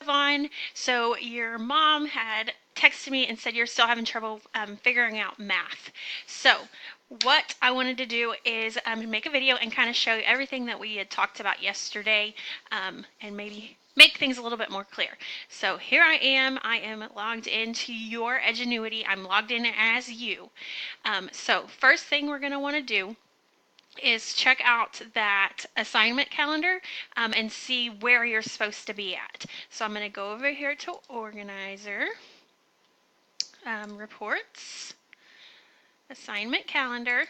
on. So your mom had texted me and said you're still having trouble figuring out math. So what I wanted to do is make a video and kind of show you everything that we had talked about yesterday, and maybe make things a little bit more clear. So here I am logged into your Edgenuity. I'm logged in as you. So first thing we're going to want to do is check out that assignment calendar and see where you're supposed to be at. So I'm going to go over here to Organizer, Reports, Assignment Calendar.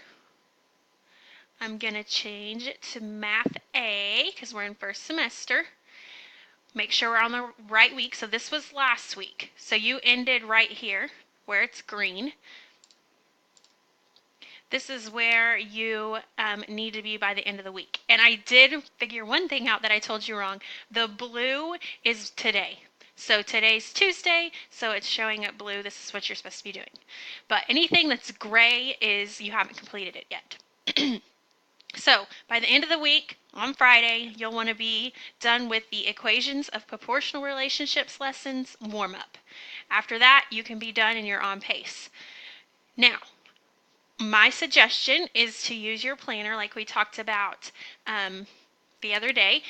I'm going to change it to Math A because we're in first semester. Make sure we're on the right week. So this was last week. So you ended right here where it's green. This is where you need to be by the end of the week. And I did figure one thing out that I told you wrong. The blue is today. So today's Tuesday, so it's showing up blue. This is what you're supposed to be doing. But anything that's gray is you haven't completed it yet. So by the end of the week, on Friday, you'll want to be done with the equations of proportional relationships lessons warm up. After that, you can be done and you're on pace. Now, my suggestion is to use your planner like we talked about the other day.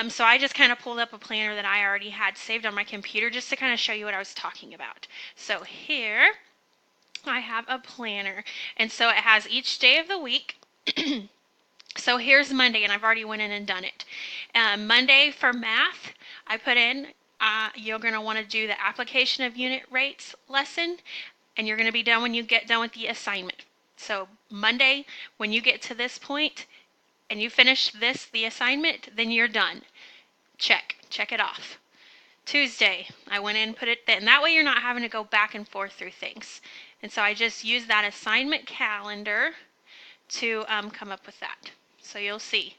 So I just kind of pulled up a planner that I already had saved on my computer just to kind of show you what I was talking about. So here I have a planner, and so it has each day of the week. So here's Monday, and I've already went in and done it. Monday for math, I put in, you're going to want to do the application of unit rates lesson, and you're going to be done when you get done with the assignment. So Monday, when you get to this point and you finish the assignment, then you're done. Check it off. Tuesday, I went in and put it there, and that way you're not having to go back and forth through things. And so I just used that assignment calendar to come up with that. So you'll see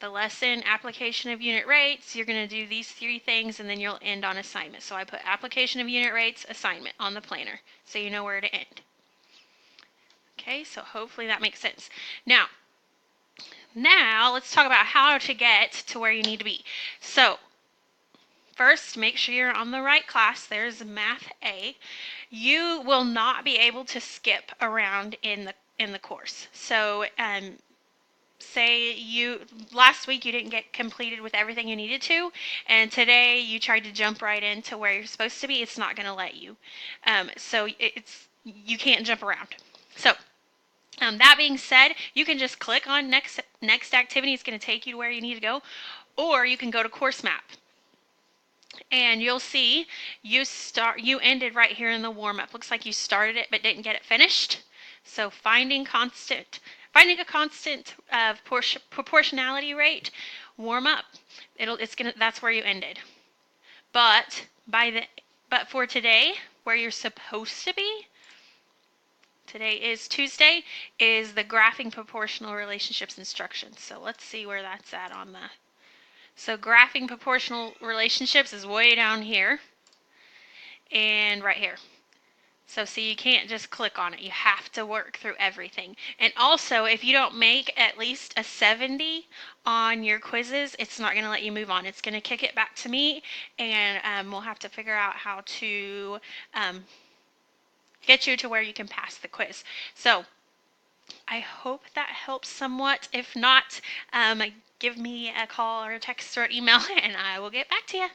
the lesson, application of unit rates, you're going to do these three things and then you'll end on assignment. So I put application of unit rates, assignment on the planner so you know where to end. Okay, so hopefully that makes sense. Now let's talk about how to get to where you need to be. So first, make sure you're on the right class. There's Math A. You will not be able to skip around in the course. So say last week you didn't get completed with everything you needed to, and today you tried to jump right into where you're supposed to be, it's not going to let you. So you can't jump around. So that being said, you can just click on next activity. It's going to take you to where you need to go, or you can go to course map. And you'll see you ended right here in the warm-up. Looks like you started it but didn't get it finished. So finding a constant of proportionality rate, warm up. That's where you ended. But for today, where you're supposed to be, today is Tuesday, is the graphing proportional relationships instructions. So let's see where that's at on the. So graphing proportional relationships is way down here and right here. So see, you can't just click on it. You have to work through everything. And also, if you don't make at least a 70 on your quizzes, it's not going to let you move on. It's going to kick it back to me, and we'll have to figure out how to get you to where you can pass the quiz. So I hope that helps somewhat. If not, give me a call or a text or an email, and I will get back to you.